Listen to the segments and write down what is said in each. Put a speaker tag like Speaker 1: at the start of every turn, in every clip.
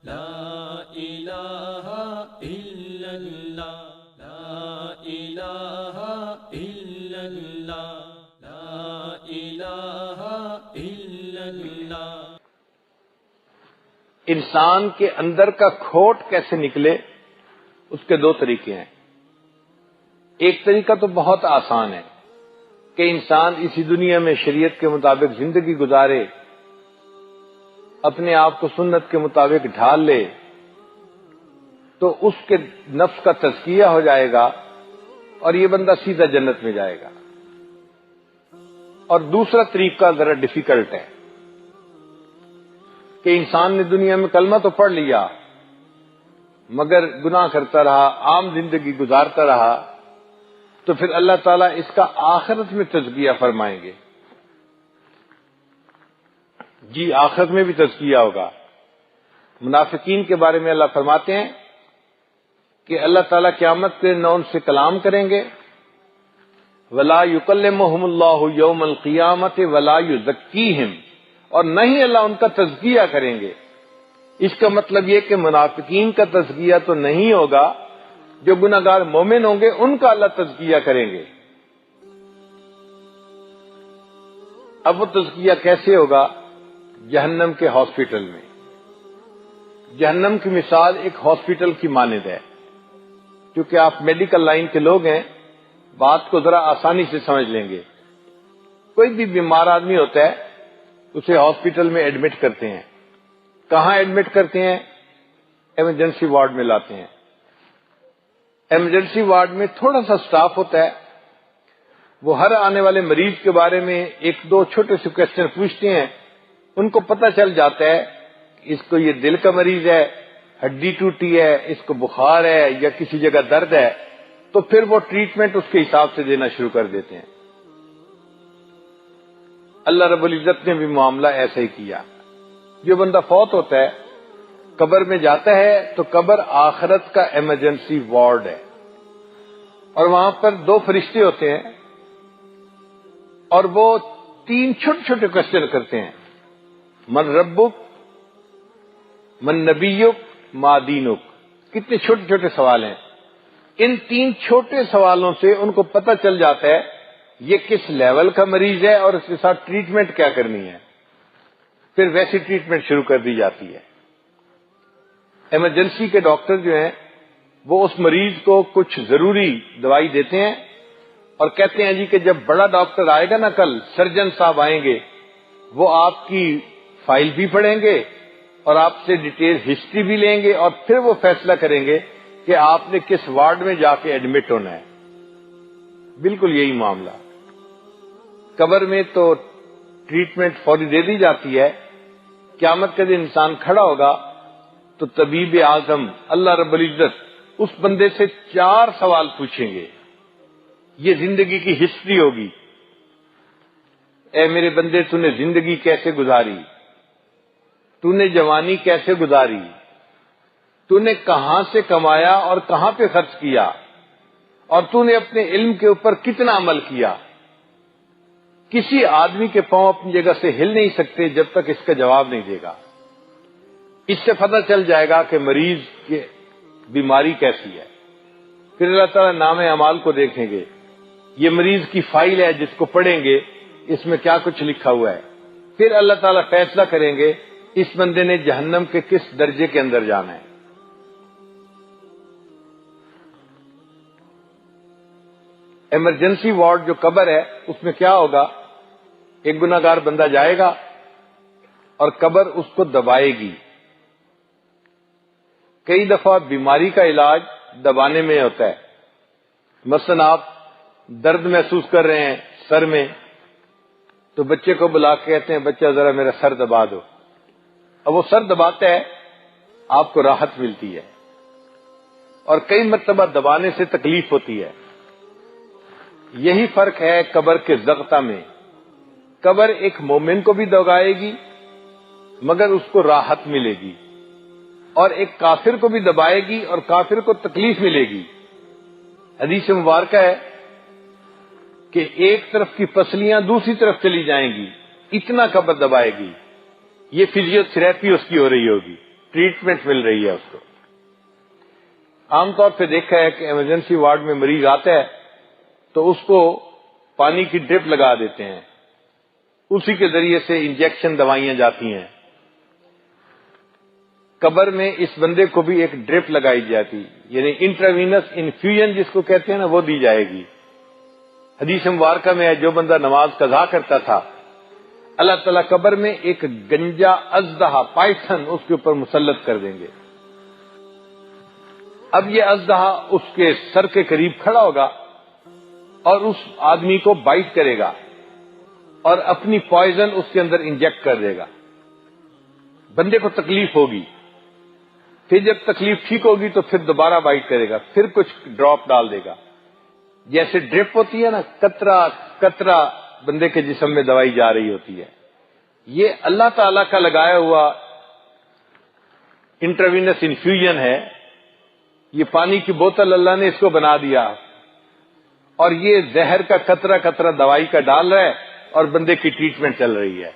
Speaker 1: لا الہ الا اللہ، لا الہ الا اللہ، لا الہ الا اللہ۔
Speaker 2: انسان کے اندر کا کھوٹ کیسے نکلے، اس کے دو طریقے ہیں۔ ایک طریقہ تو بہت آسان ہے کہ انسان اسی دنیا میں شریعت کے مطابق زندگی گزارے، اپنے آپ کو سنت کے مطابق ڈھال لے تو اس کے نفس کا تزکیہ ہو جائے گا اور یہ بندہ سیدھا جنت میں جائے گا۔ اور دوسرا طریقہ ذرا ڈیفیکلٹ ہے کہ انسان نے دنیا میں کلمہ تو پڑھ لیا مگر گناہ کرتا رہا، عام زندگی گزارتا رہا، تو پھر اللہ تعالیٰ اس کا آخرت میں تزکیہ فرمائیں گے۔ جی آخرت میں بھی تزکیہ ہوگا۔ منافقین کے بارے میں اللہ فرماتے ہیں کہ اللہ تعالیٰ قیامت کے دن ان سے کلام کریں گے، وَلَا يُكَلِّمُهُمُ اللَّهُ يَوْمَ الْقِيَامَةِ وَلَا يُزَكِّيهِمْ، اور نہیں اللہ ان کا تزکیہ کریں گے۔ اس کا مطلب یہ کہ منافقین کا تزکیہ تو نہیں ہوگا، جو گناہگار مومن ہوں گے ان کا اللہ تزکیہ کریں گے۔ اب وہ تزکیہ کیسے ہوگا؟ جہنم کے ہاسپٹل میں۔ جہنم کی مثال ایک ہاسپٹل کی مانند ہے۔ کیونکہ آپ میڈیکل لائن کے لوگ ہیں، بات کو ذرا آسانی سے سمجھ لیں گے۔ کوئی بھی بیمار آدمی ہوتا ہے اسے ہاسپٹل میں ایڈمٹ کرتے ہیں۔ کہاں ایڈمٹ کرتے ہیں؟ ایمرجنسی وارڈ میں لاتے ہیں۔ ایمرجنسی وارڈ میں تھوڑا سا سٹاف ہوتا ہے، وہ ہر آنے والے مریض کے بارے میں ایک دو چھوٹے سے کوسچن پوچھتے ہیں، ان کو پتہ چل جاتا ہے کہ اس کو یہ دل کا مریض ہے، ہڈی ٹوٹی ہے، اس کو بخار ہے یا کسی جگہ درد ہے، تو پھر وہ ٹریٹمنٹ اس کے حساب سے دینا شروع کر دیتے ہیں۔ اللہ رب العزت نے بھی معاملہ ایسا ہی کیا۔ جو بندہ فوت ہوتا ہے قبر میں جاتا ہے تو قبر آخرت کا ایمرجنسی وارڈ ہے، اور وہاں پر دو فرشتے ہوتے ہیں اور وہ تین چھوٹے چھوٹے کوسچن کرتے ہیں، من ربک، من نبیک، ما دینک۔ کتنے چھوٹے چھوٹے سوال ہیں۔ ان تین چھوٹے سوالوں سے ان کو پتہ چل جاتا ہے یہ کس لیول کا مریض ہے اور اس کے ساتھ ٹریٹمنٹ کیا کرنی ہے، پھر ویسی ٹریٹمنٹ شروع کر دی جاتی ہے۔ ایمرجنسی کے ڈاکٹر جو ہیں وہ اس مریض کو کچھ ضروری دوائی دیتے ہیں اور کہتے ہیں جی کہ جب بڑا ڈاکٹر آئے گا نا، کل سرجن صاحب آئیں گے، وہ آپ کی فائل بھی پڑھیں گے اور آپ سے ڈیٹیل ہسٹری بھی لیں گے اور پھر وہ فیصلہ کریں گے کہ آپ نے کس وارڈ میں جا کے ایڈمٹ ہونا ہے۔ بالکل یہی معاملہ۔ قبر میں تو ٹریٹمنٹ فوری دے دی جاتی ہے، قیامت کے دن انسان کھڑا ہوگا تو طبیب اعظم اللہ رب العزت اس بندے سے 4 سوال پوچھیں گے۔ یہ زندگی کی ہسٹری ہوگی۔ اے میرے بندے، تو نے زندگی کیسے گزاری؟ تو نے جوانی کیسے گزاری؟ تو نے کہاں سے کمایا اور کہاں پہ خرچ کیا؟ اور تو نے اپنے علم کے اوپر کتنا عمل کیا؟ کسی آدمی کے پاؤں اپنی جگہ سے ہل نہیں سکتے جب تک اس کا جواب نہیں دے گا۔ اس سے پتہ چل جائے گا کہ مریض کی بیماری کیسی ہے۔ پھر اللہ تعالیٰ نام اعمال کو دیکھیں گے، یہ مریض کی فائل ہے جس کو پڑھیں گے، اس میں کیا کچھ لکھا ہوا ہے۔ پھر اللہ تعالیٰ فیصلہ کریں گے اس بندے نے جہنم کے کس درجے کے اندر جانا ہے۔ ایمرجنسی وارڈ جو قبر ہے اس میں کیا ہوگا؟ ایک گناہگار بندہ جائے گا اور قبر اس کو دبائے گی۔ کئی دفعہ بیماری کا علاج دبانے میں ہوتا ہے۔ مثلا آپ درد محسوس کر رہے ہیں سر میں، تو بچے کو بلا کے کہتے ہیں بچہ ذرا میرا سر دبا دو۔ اب وہ سر دباتا ہے، آپ کو راحت ملتی ہے، اور کئی مرتبہ دبانے سے تکلیف ہوتی ہے۔ یہی فرق ہے قبر کے ضغطہ میں۔ قبر ایک مومن کو بھی دبائے گی مگر اس کو راحت ملے گی، اور ایک کافر کو بھی دبائے گی اور کافر کو تکلیف ملے گی۔ حدیث مبارکہ ہے کہ ایک طرف کی پسلیاں دوسری طرف چلی جائیں گی، اتنا قبر دبائے گی۔ یہ فزیو تھراپی اس کی ہو رہی ہوگی۔ ٹریٹمنٹ مل رہی ہے اس کو. عام طور پہ دیکھا ہے کہ ایمرجنسی وارڈ میں مریض آتا ہے تو اس کو پانی کی ڈرپ لگا دیتے ہیں, اسی کے ذریعے سے انجیکشن دوائیاں جاتی ہیں. قبر میں اس بندے کو بھی ایک ڈرپ لگائی جاتی, یعنی انٹراوینس انفیوژن جس کو کہتے ہیں نا, وہ دی جائے گی. حدیث مبارکہ میں ہے جو بندہ نماز قضا کرتا تھا اللہ تعالیٰ قبر میں ایک گنجا اژدہا پائتھن اس کے اوپر مسلط کر دیں گے. اب یہ اژدہا اس کے سر کے قریب کھڑا ہوگا اور اس آدمی کو بائٹ کرے گا اور اپنی پوائزن اس کے اندر انجیکٹ کر دے گا. بندے کو تکلیف ہوگی, پھر جب تکلیف ٹھیک ہوگی تو پھر دوبارہ بائٹ کرے گا, پھر کچھ ڈراپ ڈال دے گا. جیسے ڈرپ ہوتی ہے نا, قطرہ قطرہ بندے کے جسم میں دوائی جا رہی ہوتی ہے. یہ اللہ تعالی کا لگایا ہوا انٹراوینس انفیوژن ہے. یہ پانی کی بوتل اللہ نے اس کو بنا دیا اور یہ زہر کا قطرہ قطرہ دوائی کا ڈال رہا ہے اور بندے کی ٹریٹمنٹ چل رہی ہے.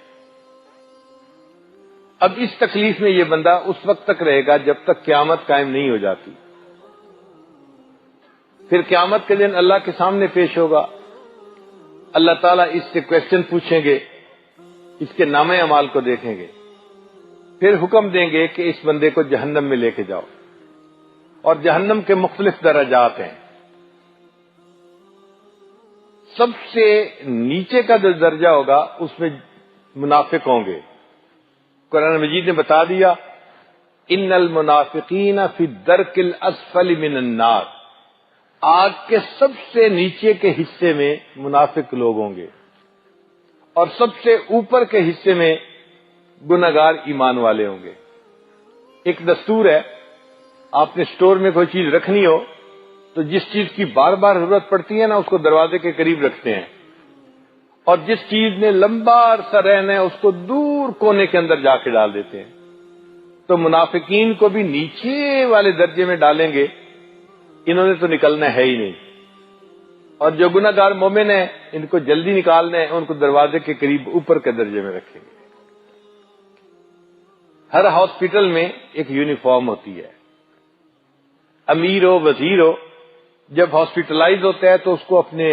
Speaker 2: اب اس تکلیف میں یہ بندہ اس وقت تک رہے گا جب تک قیامت قائم نہیں ہو جاتی. پھر قیامت کے دن اللہ کے سامنے پیش ہوگا, اللہ تعالیٰ اس سے کوشچن پوچھیں گے, اس کے نامہ اعمال کو دیکھیں گے, پھر حکم دیں گے کہ اس بندے کو جہنم میں لے کے جاؤ. اور جہنم کے مختلف درجات ہیں. سب سے نیچے کا جو درجہ ہوگا اس میں منافق ہوں گے. قرآن مجید نے بتا دیا ان المنافقین فی الدرک الاسفل من النار, آگ کے سب سے نیچے کے حصے میں منافق لوگ ہوں گے اور سب سے اوپر کے حصے میں گناہگار ایمان والے ہوں گے. ایک دستور ہے, آپ نے سٹور میں کوئی چیز رکھنی ہو تو جس چیز کی بار بار ضرورت پڑتی ہے نا اس کو دروازے کے قریب رکھتے ہیں, اور جس چیز نے لمبا عرصہ رہنا ہے اس کو دور کونے کے اندر جا کے ڈال دیتے ہیں. تو منافقین کو بھی نیچے والے درجے میں ڈالیں گے, انہوں نے تو نکلنا ہے ہی نہیں. اور جو گناہگار مومن ہیں ان کو جلدی نکالنا ہے, ان کو دروازے کے قریب اوپر کے درجے میں رکھیں گے. ہر ہاسپٹل میں ایک یونیفارم ہوتی ہے. امیر ہو وزیر ہو جب ہاسپٹلائز ہوتا ہے تو اس کو اپنے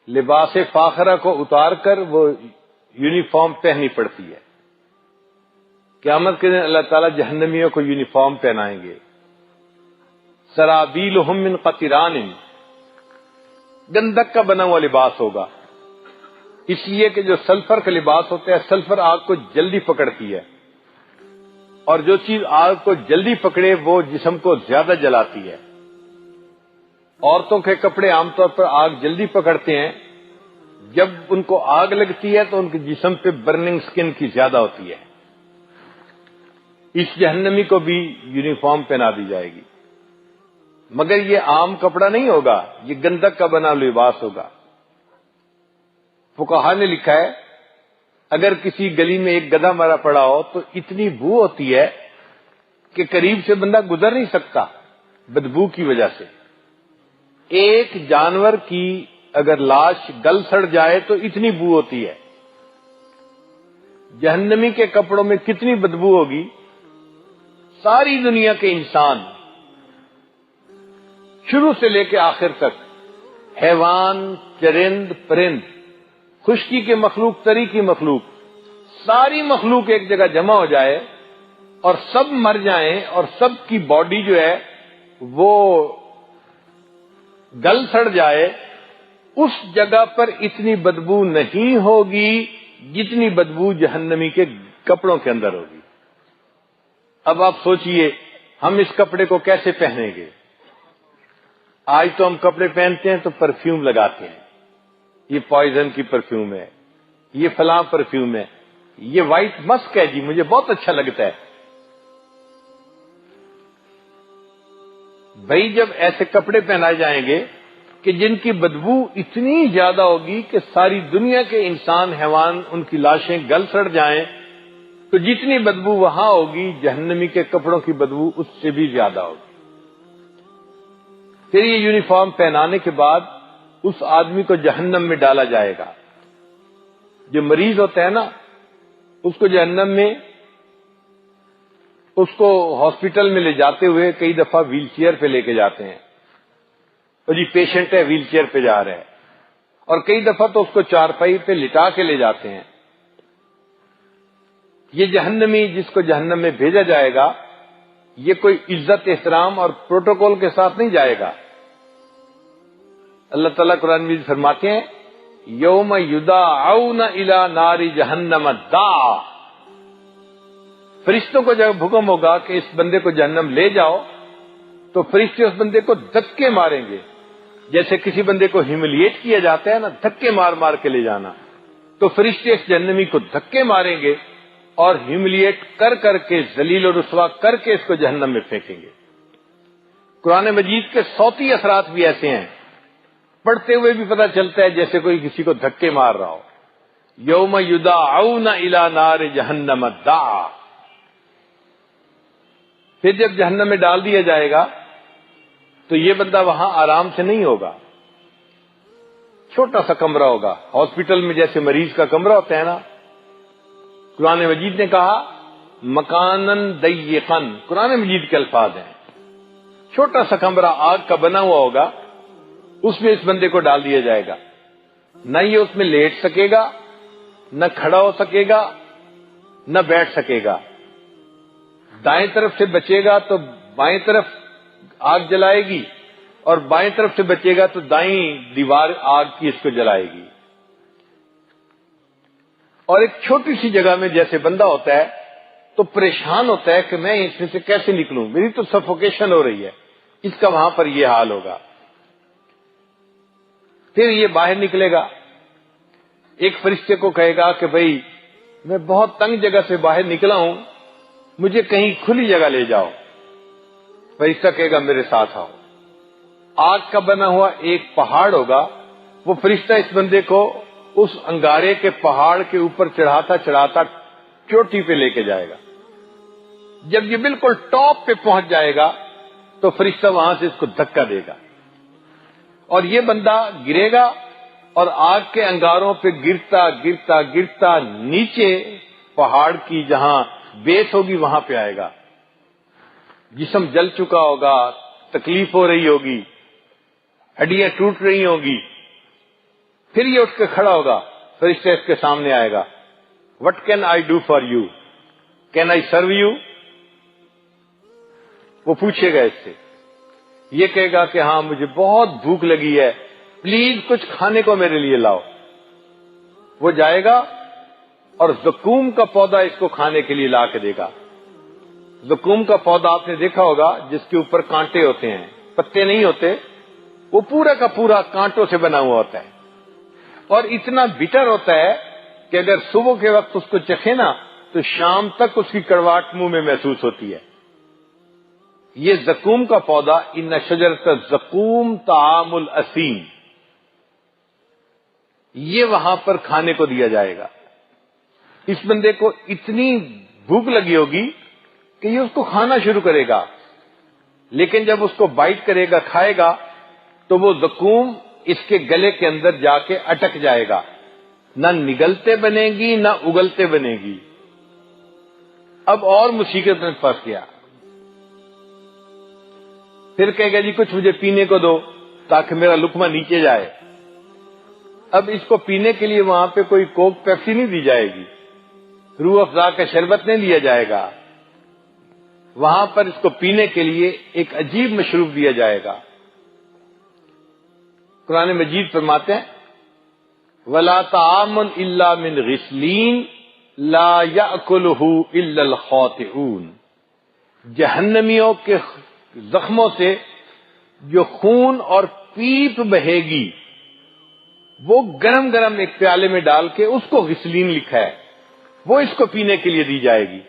Speaker 2: لباس فاخرہ کو اتار کر وہ یونیفارم پہننی پڑتی ہے. قیامت کے دن اللہ تعالیٰ جہنمیوں کو یونیفارم پہنائیں گے. سرابیلہم من قطران, گندک کا بنا ہوا لباس ہوگا, اس لیے کہ جو سلفر کا لباس ہوتا ہے سلفر آگ کو جلدی پکڑتی ہے, اور جو چیز آگ کو جلدی پکڑے وہ جسم کو زیادہ جلاتی ہے. عورتوں کے کپڑے عام طور پر آگ جلدی پکڑتے ہیں, جب ان کو آگ لگتی ہے تو ان کے جسم پہ برننگ سکن کی زیادہ ہوتی ہے. اس جہنمی کو بھی یونیفارم پہنا دی جائے گی, مگر یہ عام کپڑا نہیں ہوگا, یہ گندک کا بنا لباس ہوگا. فقہا نے لکھا ہے اگر کسی گلی میں ایک گدھا مرا پڑا ہو تو اتنی بو ہوتی ہے کہ قریب سے بندہ گزر نہیں سکتا بدبو کی وجہ سے. ایک جانور کی اگر لاش گل سڑ جائے تو اتنی بو ہوتی ہے. جہنمی کے کپڑوں میں کتنی بدبو ہوگی. ساری دنیا کے انسان شروع سے لے کے آخر تک, حیوان, چرند, پرند, خشکی کے مخلوق, تری کی مخلوق, ساری مخلوق ایک جگہ جمع ہو جائے اور سب مر جائیں اور سب کی باڈی جو ہے وہ گل سڑ جائے, اس جگہ پر اتنی بدبو نہیں ہوگی جتنی بدبو جہنمی کے کپڑوں کے اندر ہوگی. اب آپ سوچئے ہم اس کپڑے کو کیسے پہنیں گے. آج تو ہم کپڑے پہنتے ہیں تو پرفیوم لگاتے ہیں, یہ پوائزن کی پرفیوم ہے, یہ فلاں پرفیوم ہے, یہ وائٹ مسک ہے جی مجھے بہت اچھا لگتا ہے. بھائی جب ایسے کپڑے پہنائے جائیں گے کہ جن کی بدبو اتنی زیادہ ہوگی کہ ساری دنیا کے انسان, حیوان, ان کی لاشیں گل سڑ جائیں, تو جتنی بدبو وہاں ہوگی جہنمی کے کپڑوں کی بدبو اس سے بھی زیادہ ہوگی. پھر یہ یونیفارم پہنانے کے بعد اس آدمی کو جہنم میں ڈالا جائے گا. جو مریض ہوتا ہے نا اس کو جہنم میں اس کو ہاسپٹل میں لے جاتے ہوئے کئی دفعہ ویل چیئر پہ لے کے جاتے ہیں، اور جی پیشنٹ ہے ویل چیئر پہ جا رہا ہے، اور کئی دفعہ تو اس کو چارپائی پہ لٹا کے لے جاتے ہیں۔ یہ جہنمی جس کو جہنم میں بھیجا جائے گا، یہ کوئی عزت احترام اور پروٹوکول کے ساتھ نہیں جائے گا۔ اللہ تعالیٰ قرآن میں فرماتے ہیں یوم یدعون الی نار جہنم دعا، فرشتوں کو جب حکم ہوگا کہ اس بندے کو جہنم لے جاؤ تو فرشتے اس بندے کو دھکے ماریں گے، جیسے کسی بندے کو ہیوملیٹ کیا جاتا ہے نا، دھکے مار مار کے لے جانا، تو فرشتے اس جہنمی کو دھکے ماریں گے اور ہیوملیٹ کر کر کے ذلیل و رسوا کر کے اس کو جہنم میں پھینکیں گے۔ قرآن مجید کے صوتی اثرات بھی ایسے ہیں، پڑھتے ہوئے بھی پتہ چلتا ہے جیسے کوئی کسی کو دھکے مار رہا ہو۔ یوم یدعون الی نار جہنم دعا، پھر جب جہنم میں ڈال دیا جائے گا تو یہ بندہ وہاں آرام سے نہیں ہوگا، چھوٹا سا کمرہ ہوگا، ہاسپٹل میں جیسے مریض کا کمرہ ہوتا ہے نا، قرآن مجید نے کہا مکانن ضیقن، قرآن مجید کے الفاظ ہیں، چھوٹا سا کمرہ آگ کا بنا ہوا ہوگا، اس میں اس بندے کو ڈال دیا جائے گا، نہ یہ اس میں لیٹ سکے گا، نہ کھڑا ہو سکے گا، نہ بیٹھ سکے گا۔ دائیں طرف سے بچے گا تو بائیں طرف آگ جلائے گی، اور بائیں طرف سے بچے گا تو دائیں دیوار آگ کی اس کو جلائے گی۔ اور ایک چھوٹی سی جگہ میں جیسے بندہ ہوتا ہے تو پریشان ہوتا ہے کہ میں اس میں سے کیسے نکلوں، میری تو سفوکیشن ہو رہی ہے، اس کا وہاں پر یہ حال ہوگا۔ پھر یہ باہر نکلے گا، ایک فرشتے کو کہے گا کہ بھئی میں بہت تنگ جگہ سے باہر نکلا ہوں، مجھے کہیں کھلی جگہ لے جاؤ۔ فرشتہ کہے گا میرے ساتھ آؤ۔ آگ کا بنا ہوا ایک پہاڑ ہوگا، وہ فرشتہ اس بندے کو اس انگارے کے پہاڑ کے اوپر چڑھاتا چڑھاتا چوٹی پہ لے کے جائے گا۔ جب یہ بالکل ٹاپ پہ پہنچ جائے گا تو فرشتہ وہاں سے اس کو دھکا دے گا، اور یہ بندہ گرے گا اور آگ کے انگاروں پہ گرتا گرتا گرتا نیچے پہاڑ کی جہاں بیس ہوگی وہاں پہ آئے گا۔ جسم جل چکا ہوگا، تکلیف ہو رہی ہوگی، ہڈیاں ٹوٹ رہی ہوں گی۔ پھر یہ اٹھ کے کھڑا ہوگا، فرشتہ اس کے سامنے آئے گا، what can I do for you, can I serve you, وہ پوچھے گا اس سے، یہ کہے گا کہ ہاں مجھے بہت بھوک لگی ہے، پلیز کچھ کھانے کو میرے لیے لاؤ۔ وہ جائے گا اور زقوم کا پودا اس کو کھانے کے لیے لا کے دے گا۔ زقوم کا پودا آپ نے دیکھا ہوگا جس کے اوپر کانٹے ہوتے ہیں، پتے نہیں ہوتے، وہ پورا کا پورا کانٹوں سے بنا ہوا ہوتا ہے، اور اتنا بٹر ہوتا ہے کہ اگر صبح کے وقت اس کو چکھے نا تو شام تک اس کی کڑواہٹ منہ میں محسوس ہوتی ہے۔ یہ زقوم کا پودا، ان شجرۃ الزقوم طعام الاسیم، یہ وہاں پر کھانے کو دیا جائے گا۔ اس بندے کو اتنی بھوک لگی ہوگی کہ یہ اس کو کھانا شروع کرے گا، لیکن جب اس کو بائٹ کرے گا، کھائے گا، تو وہ زقوم اس کے گلے کے اندر جا کے اٹک جائے گا، نہ نگلتے بنے گی نہ اگلتے بنے گی۔ اب اور مصیبت میں پھنس گیا، پھر کہے گا جی کچھ مجھے پینے کو دو تاکہ میرا لقمہ نیچے جائے۔ اب اس کو پینے کے لیے وہاں پہ کوئی کوک پیپسی نہیں دی جائے گی، روح افزا کا شربت نہیں دیا جائے گا، وہاں پر اس کو پینے کے لیے ایک عجیب مشروب دیا جائے گا۔ قرآن مجید فرماتے ہیں وَلَا طَعَامٌ إِلَّا مِنْ غِسْلِينَ لَا يَأْكُلُهُ إِلَّا الْخَاطِئُونَ، جہنمیوں کے زخموں سے جو خون اور پیپ بہے گی وہ گرم گرم ایک پیالے میں ڈال کے، اس کو غسلین لکھا ہے، وہ اس کو پینے کے لیے دی جائے گی۔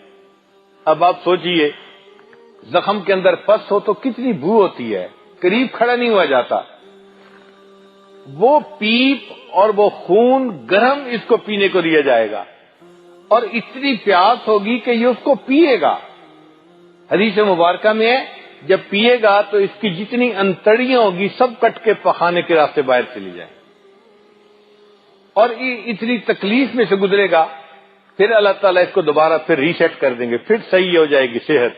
Speaker 2: اب آپ سوچئے زخم کے اندر پس ہو تو کتنی بو ہوتی ہے، قریب کھڑا نہیں ہوا جاتا، وہ پیپ اور وہ خون گرم اس کو پینے کو دیا جائے گا، اور اتنی پیاس ہوگی کہ یہ اس کو پیے گا۔ حدیث مبارکہ میں ہے جب پیے گا تو اس کی جتنی انتڑیاں ہوگی سب کٹ کے پخانے کے راستے باہر چلی جائیں، اور اتنی تکلیف میں سے گزرے گا، پھر اللہ تعالیٰ اس کو دوبارہ پھر ریسیٹ کر دیں گے، پھر صحیح ہو جائے گی صحت.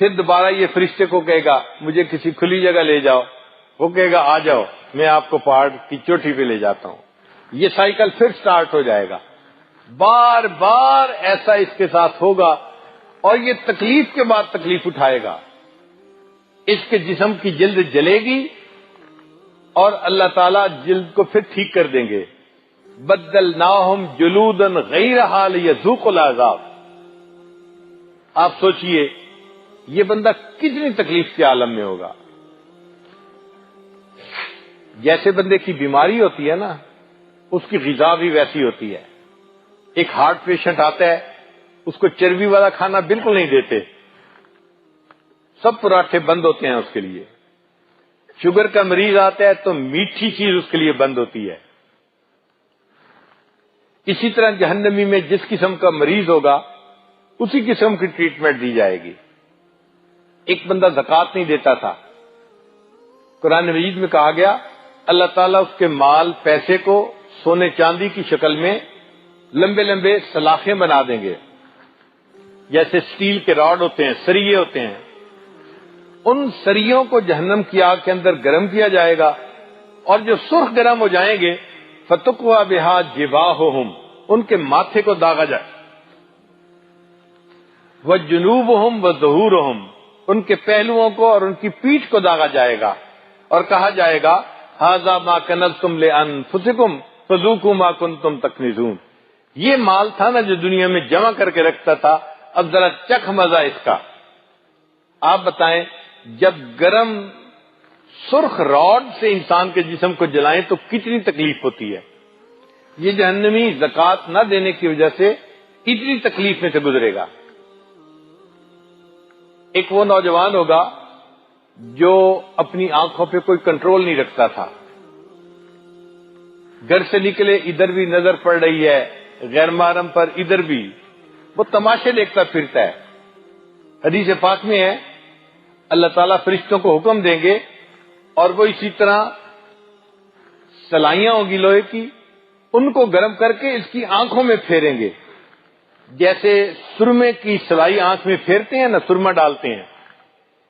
Speaker 2: پھر دوبارہ یہ فرشتے کو کہے گا مجھے کسی کھلی جگہ لے جاؤ، وہ کہے گا آ جاؤ میں آپ کو پہاڑ کی چوٹی پہ لے جاتا ہوں. یہ سائیکل پھر سٹارٹ ہو جائے گا، بار بار ایسا اس کے ساتھ ہوگا، اور یہ تکلیف کے بعد تکلیف اٹھائے گا. اس کے جسم کی جلد جلے گی اور اللہ تعالیٰ جلد کو پھر ٹھیک کر دیں گے. بدلناہم جلودا غیرہا لیذوقوا العذاب. آپ سوچئے یہ بندہ کتنی تکلیف کے عالم میں ہوگا. جیسے بندے کی بیماری ہوتی ہے نا، اس کی غذا بھی ویسی ہوتی ہے. ایک ہارٹ پیشنٹ آتا ہے، اس کو چربی والا کھانا بالکل نہیں دیتے، سب پراٹھے بند ہوتے ہیں اس کے لیے. شوگر کا مریض آتا ہے تو میٹھی چیز اس کے لیے بند ہوتی ہے. اسی طرح جہنمی میں جس قسم کا مریض ہوگا اسی قسم کی ٹریٹمنٹ دی جائے گی. ایک بندہ زکوٰۃ نہیں دیتا تھا، قرآن مجید میں کہا گیا اللہ تعالیٰ اس کے مال پیسے کو سونے چاندی کی شکل میں لمبے لمبے سلاخیں بنا دیں گے، جیسے سٹیل کے راڈ ہوتے ہیں، سریے ہوتے ہیں. ان سریوں کو جہنم کی آگ کے اندر گرم کیا جائے گا، اور جو سرخ گرم ہو جائیں گے فتقوا بہا جباہہم، ان کے ماتھے کو داغا جائے. وجنوبہم وظہورہم، ان کے پہلوؤں کو اور ان کی پیٹھ کو داغا جائے گا، اور کہا جائے گا ھذا ما کنزتم لانفسکم فذوقوا ما کنتم تکنزون. یہ مال تھا نا جو دنیا میں جمع کر کے رکھتا تھا، اب ذرا چکھ مزہ اس کا. آپ بتائیں جب گرم سرخ راڈ سے انسان کے جسم کو جلائیں تو کتنی تکلیف ہوتی ہے. یہ جہنمی زکوٰۃ نہ دینے کی وجہ سے اتنی تکلیف میں سے گزرے گا. ایک وہ نوجوان ہوگا جو اپنی آنکھوں پہ کوئی کنٹرول نہیں رکھتا تھا، گھر سے نکلے ادھر بھی نظر پڑ رہی ہے، غیر محرم پر ادھر بھی، وہ تماشے دیکھتا پھرتا ہے. حدیث پاک میں ہے اللہ تعالیٰ فرشتوں کو حکم دیں گے اور وہ اسی طرح سلائیاں ہوں گی لوہے کی، ان کو گرم کر کے اس کی آنکھوں میں پھیریں گے، جیسے سرمے کی سلائی آنکھ میں پھیرتے ہیں نا، سرما ڈالتے ہیں.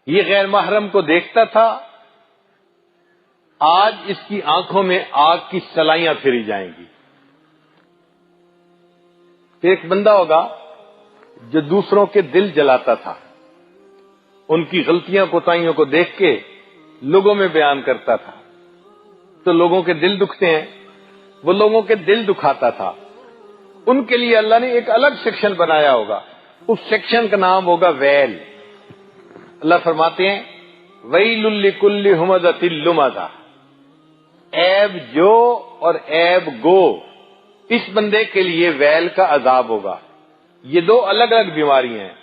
Speaker 2: یہ غیر محرم کو دیکھتا تھا، آج اس کی آنکھوں میں آگ کی سلائیاں پھیری جائیں گی. پھر ایک بندہ ہوگا جو دوسروں کے دل جلاتا تھا، ان کی غلطیاں کوتاہیوں کو دیکھ کے لوگوں میں بیان کرتا تھا، تو لوگوں کے دل دکھتے ہیں، وہ لوگوں کے دل دکھاتا تھا. ان کے لیے اللہ نے ایک الگ سیکشن بنایا ہوگا، اس سیکشن کا نام ہوگا ویل. اللہ فرماتے ہیں ویل لکل ہمزۃ لمزہ، عیب جو اور عیب گو، اس بندے کے لیے ویل کا عذاب ہوگا. یہ دو الگ الگ بیماریاں ہیں.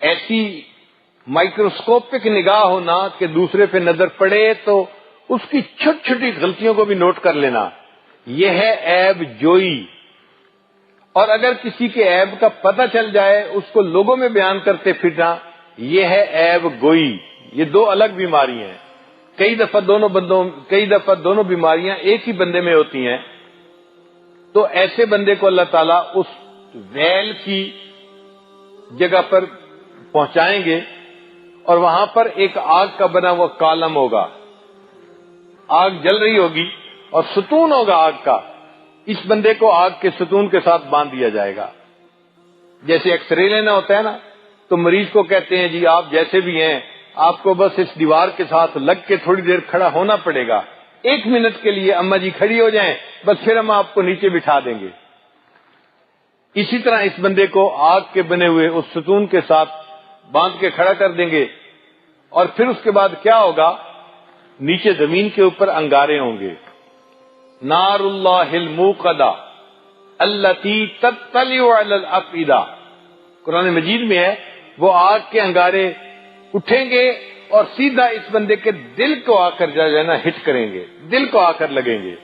Speaker 2: ایسی مائکروسکوپک نگاہ ہونا کہ دوسرے پہ نظر پڑے تو اس کی چھوٹی چھوٹی غلطیوں کو بھی نوٹ کر لینا، یہ ہے عیب جوئی. اور اگر کسی کے عیب کا پتہ چل جائے اس کو لوگوں میں بیان کرتے پھرنا، یہ ہے عیب گوئی. یہ دو الگ بیماریاں ہیں. کئی دفعہ دونوں بیماریاں ایک ہی بندے میں ہوتی ہیں. تو ایسے بندے کو اللہ تعالیٰ اس ویل کی جگہ پر پہنچائیں گے، اور وہاں پر ایک آگ کا بنا ہوا کالم ہوگا، آگ جل رہی ہوگی اور ستون ہوگا آگ کا. اس بندے کو آگ کے ستون کے ساتھ باندھ دیا جائے گا. جیسے ایکس رے لینا ہوتا ہے نا، تو مریض کو کہتے ہیں جی آپ جیسے بھی ہیں آپ کو بس اس دیوار کے ساتھ لگ کے تھوڑی دیر کھڑا ہونا پڑے گا، 1 منٹ کے لیے اما جی کھڑی ہو جائیں، بس پھر ہم آپ کو نیچے بٹھا دیں گے. اسی طرح اس بندے کو آگ کے بنے ہوئے اس ستون کے ساتھ باندھ کے کھڑا کر دیں گے، اور پھر اس کے بعد کیا ہوگا، نیچے زمین کے اوپر انگارے ہوں گے. نار اللہ الموقدہ التی تطلع علی الافئدہ، قرآن مجید میں ہے وہ آگ کے انگارے اٹھیں گے اور سیدھا اس بندے کے دل کو آ کر جانا ہٹ کریں گے، دل کو آ کر لگیں گے.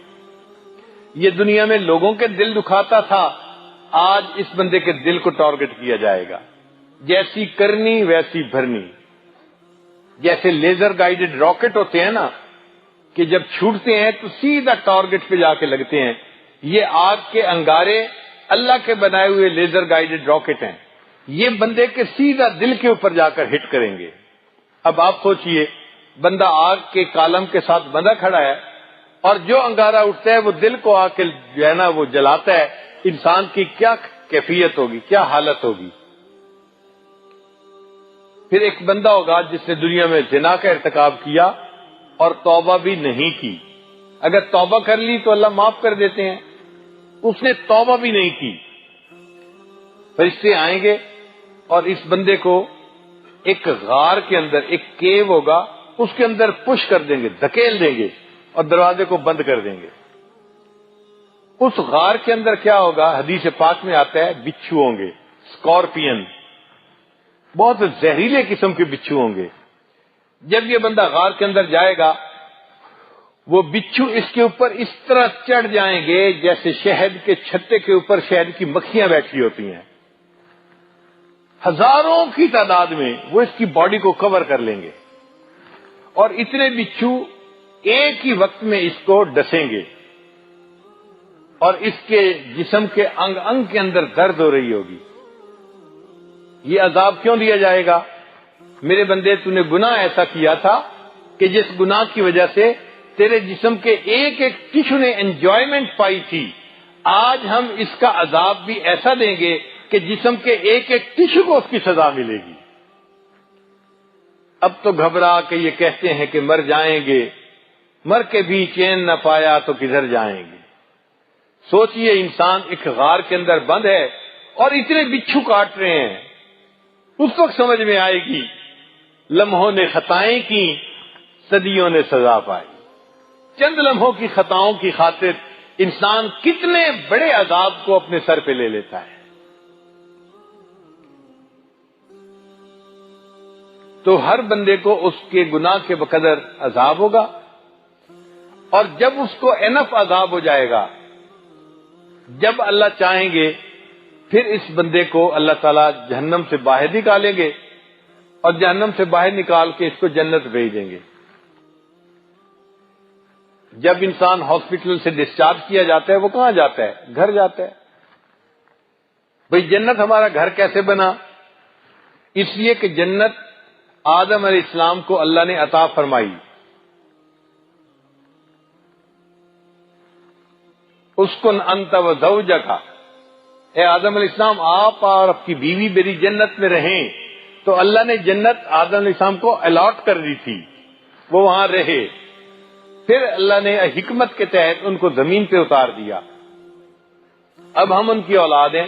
Speaker 2: یہ دنیا میں لوگوں کے دل دکھاتا تھا، آج اس بندے کے دل کو ٹارگٹ کیا جائے گا. جیسی کرنی ویسی بھرنی. جیسے لیزر گائیڈڈ راکٹ ہوتے ہیں نا، کہ جب چھوٹتے ہیں تو سیدھا ٹارگٹ پہ جا کے لگتے ہیں، یہ آگ کے انگارے اللہ کے بنائے ہوئے لیزر گائیڈڈ راکٹ ہیں، یہ بندے کے سیدھا دل کے اوپر جا کر ہٹ کریں گے۔ اب آپ سوچئے، بندہ آگ کے کالم کے ساتھ بندہ کھڑا ہے اور جو انگارہ اٹھتا ہے وہ دل کو آ کے جو ہے نا وہ جلاتا ہے، انسان کی کیا کیفیت ہوگی، کیا حالت ہوگی؟ پھر ایک بندہ ہوگا جس نے دنیا میں زنا کا ارتکاب کیا اور توبہ بھی نہیں کی، اگر توبہ کر لی تو اللہ معاف کر دیتے ہیں، اس نے توبہ بھی نہیں کی۔ فرشتے آئیں گے اور اس بندے کو ایک غار کے اندر، ایک کیو ہوگا، اس کے اندر پش کر دیں گے، دھکیل دیں گے اور دروازے کو بند کر دیں گے۔ اس غار کے اندر کیا ہوگا؟ حدیث پاک میں آتا ہے بچھو ہوں گے، اسکارپین، بہت زہریلے قسم کے بچھو ہوں گے۔ جب یہ بندہ غار کے اندر جائے گا، وہ بچھو اس کے اوپر اس طرح چڑھ جائیں گے جیسے شہد کے چھتے کے اوپر شہد کی مکھیاں بیٹھی ہوتی ہیں، ہزاروں کی تعداد میں وہ اس کی باڈی کو کور کر لیں گے، اور اتنے بچھو ایک ہی وقت میں اس کو ڈسیں گے، اور اس کے جسم کے انگ انگ کے اندر درد ہو رہی ہوگی۔ یہ عذاب کیوں دیا جائے گا؟ میرے بندے، تو نے گناہ ایسا کیا تھا کہ جس گناہ کی وجہ سے تیرے جسم کے ایک ایک ٹشو نے انجوائمنٹ پائی تھی، آج ہم اس کا عذاب بھی ایسا دیں گے کہ جسم کے ایک ایک ٹشو کو اس کی سزا ملے گی۔ اب تو گھبرا کے یہ کہتے ہیں کہ مر جائیں گے، مر کے بھی چین نہ پایا تو کدھر جائیں گے۔ سوچئے، انسان ایک غار کے اندر بند ہے اور اتنے بچھو کاٹ رہے ہیں، اس وقت سمجھ میں آئے گی لمحوں نے خطائیں کی، صدیوں نے سزا پائی۔ چند لمحوں کی خطاؤں کی خاطر انسان کتنے بڑے عذاب کو اپنے سر پہ لے لیتا ہے۔ تو ہر بندے کو اس کے گناہ کے بقدر عذاب ہوگا، اور جب اس کو انف عذاب ہو جائے گا، جب اللہ چاہیں گے پھر اس بندے کو اللہ تعالیٰ جہنم سے باہر نکالیں گے، اور جہنم سے باہر نکال کے اس کو جنت بھیج دیں گے۔ جب انسان ہاسپٹل سے ڈسچارج کیا جاتا ہے وہ کہاں جاتا ہے؟ گھر جاتا ہے۔ بھئی جنت ہمارا گھر کیسے بنا؟ اس لیے کہ جنت آدم علیہ السلام کو اللہ نے عطا فرمائی۔ اسکن انت و زوجک، اے آدم علیہ السلام آپ اور آپ کی بیوی میری جنت میں رہیں، تو اللہ نے جنت آدم علیہ السلام کو الاٹ کر دی تھی، وہ وہاں رہے۔ پھر اللہ نے حکمت کے تحت ان کو زمین پہ اتار دیا۔ اب ہم ان کی اولاد ہیں،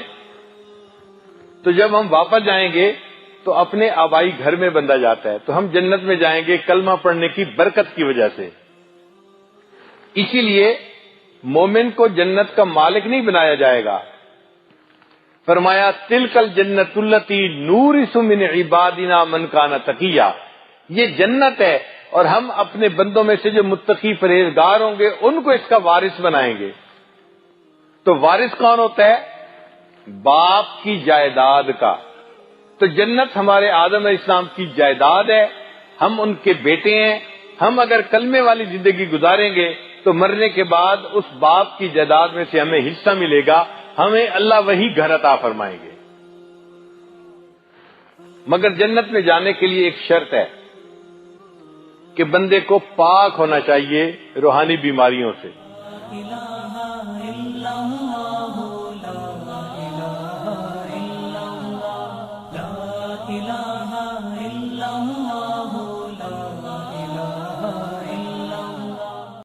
Speaker 2: تو جب ہم واپس جائیں گے تو اپنے آبائی گھر میں بندہ جاتا ہے، تو ہم جنت میں جائیں گے کلمہ پڑھنے کی برکت کی وجہ سے۔ اسی لیے مومن کو جنت کا مالک نہیں بنایا جائے گا، فرمایا تلک الجنت التی نورث من عبادنا من کان تقیا، یہ جنت ہے اور ہم اپنے بندوں میں سے جو متقی پرہیزگار ہوں گے ان کو اس کا وارث بنائیں گے۔ تو وارث کون ہوتا ہے؟ باپ کی جائیداد کا۔ تو جنت ہمارے آدم علیہ السلام کی جائیداد ہے، ہم ان کے بیٹے ہیں۔ ہم اگر کلمے والی زندگی گزاریں گے تو مرنے کے بعد اس باپ کی جائیداد میں سے ہمیں حصہ ملے گا، ہمیں اللہ وہی گھر عطا فرمائیں گے۔ مگر جنت میں جانے کے لیے ایک شرط ہے کہ بندے کو پاک ہونا چاہیے روحانی بیماریوں سے۔
Speaker 1: لا